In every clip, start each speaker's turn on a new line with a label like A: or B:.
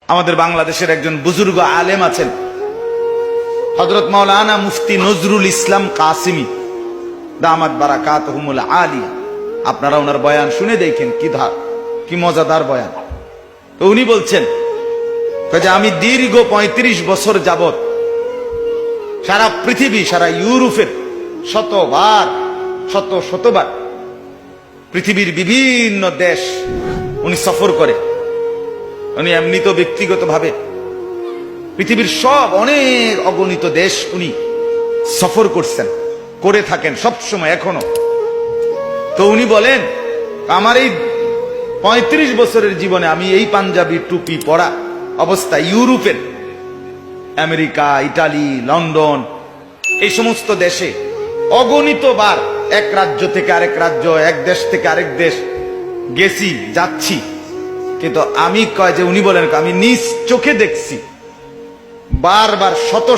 A: আমাদের বাংলাদেশের একজন বুজুর্গ আলেম আছেন, হযরত মাওলানা মুফতি নজরুল ইসলাম কাসিমি দামাত বারাকাতুহুমুল আলিয়া। আপনারা ওনার বয়ান শুনে দেখেন কি মজাদার বয়ান। তো উনি বলছেন যে আমি দীর্ঘ ৩৫ বছর যাবত সারা পৃথিবী, সারা ইউরোপের শতবার পৃথিবীর বিভিন্ন দেশ উনি সফর করে। উনি এমনি তো ব্যক্তিগতভাবে পৃথিবীর সব অনেক অগণিত দেশ উনি সফর করছেন, করে থাকেন সব সময় এখনো। তো উনি বলেন আমার এই ৩৫ বছরের জীবনে আমি এই পাঞ্জাবি টুপি পরা অবস্থা ইউরোপের, আমেরিকা, ইটালি, লন্ডন, এই সমস্ত দেশে অগণিত বার এক রাজ্য থেকে আরেক রাজ্য, এক দেশ থেকে আরেক দেশ গেছি, যাচ্ছি। কিন্তু আমি উনি বলেন আমি নিজ চোখে দেখছি, বারবার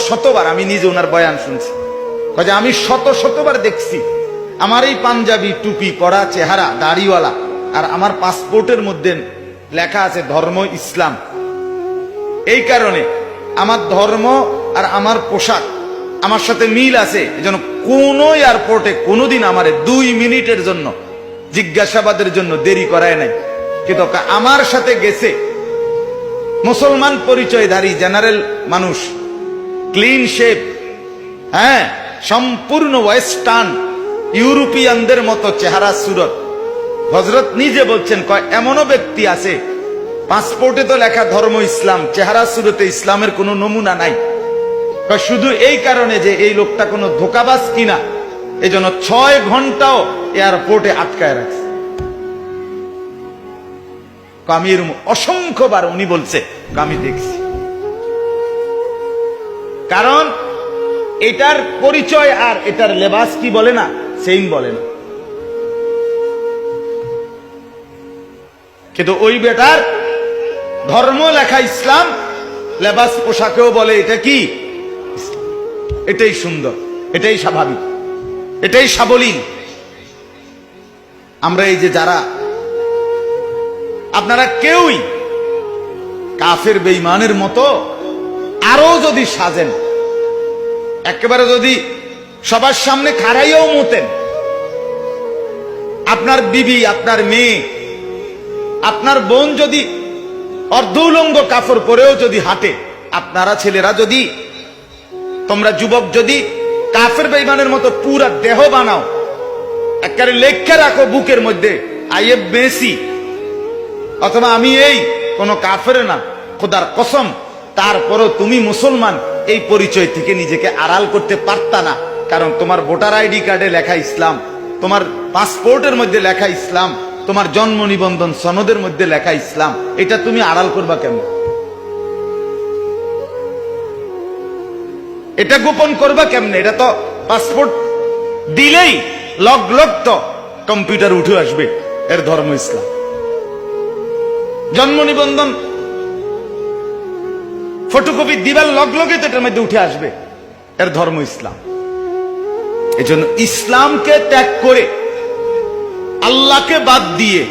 A: শতবার আমি নিজে ওনার বয়ান শুনছি, আমি শতবার দেখছি আমার এই পাঞ্জাবি টুপি পরা চেহারা, দাড়িওয়ালা, আর আমার পাসপোর্টের মধ্যে লেখা আছে ধর্ম ইসলাম। এই কারণে আমার ধর্ম আর আমার পোশাক আমার সাথে মিল আছে, এজন্য কোন এয়ারপোর্টে কোনোদিন আমার 2 মিনিটের জন্য জিজ্ঞাসাবাদের জন্য দেরি করায় নাই। কিন্তু আমার সাথে গেছে মুসলমান পরিচয়ধারী জেনারেল মানুষ, ক্লিন শেপ, হ্যাঁ, সম্পূর্ণ ওয়েস্টার্ন ইউরোপিয়ানদের মতো চেহারা সুরত। হযরত নিজে বলছেন এমনও ব্যক্তি আছে পাসপোর্টে তো লেখা ধর্ম ইসলাম, চেহারা সুরতে ইসলামের কোনো নমুনা নাই। শুধু এই কারণে যে এই লোকটা কোনো ধোঁকাবাজ কিনা, এই জন্য 6 ঘন্টাও এয়ারপোর্টে আটকায় রাখছে। আমি এরকম অসংখ্যবার উনি বলছে আমি দেখছি। কারণ এটার পরিচয় আর এটার লেবাস কি বলে না, সেম বলে না। কিন্তু ওই বেটার ধর্ম লেখা ইসলাম, লেবাস পোশাকেও বলে এটা কি, এটাই সুন্দর, এটাই স্বাভাবিক, এটাই সাবলীল। আমরা এই যে যারা, আপনারা কেউই কাফের বেঈমানের মতো আরো যদি সাজেন, একেবারে যদি সবার সামনে খাড়াইয়াও মতেন, আপনার বিবি, আপনার মেয়ে, আপনার বোন যদি অর্ধ উলঙ্গ কাপড় পরেও যদি হাঁটে, আপনারা ছেলেরা যদি, তোমরা যুবক যদি কাফের বেঈমানের মতো পুরা দেহ বানাও, একেবারে লেখা রাখো বুকের মধ্যে আইএফ মেসি, অথবা আমি এই কোন কাফের না, খোদার কসম, তারপরও তুমি মুসলমান এই পরিচয় থেকে নিজেকে আড়াল করতে পারতা না। কারণ তোমার ভোটার আইডি কার্ডে লেখা ইসলাম, তোমার পাসপোর্টের মধ্যে লেখা ইসলাম, তোমার জন্ম নিবন্ধন সনদের মধ্যে লেখা ইসলাম, এটা তুমি আড়াল করবা কেমন? এটা গোপন করবা কেমনে? এটা তো পাসপোর্ট দিলেই লগ তো কম্পিউটার উঠে আসবে এর ধর্ম ইসলাম। জন্ম নিবন্ধন ফটোকপি দিবার লগে তো এটার মধ্যে উঠে আসবে এর ধর্ম ইসলাম। এই জন্য ইসলামকে ত্যাগ করে, আল্লাহকে বাদ দিয়ে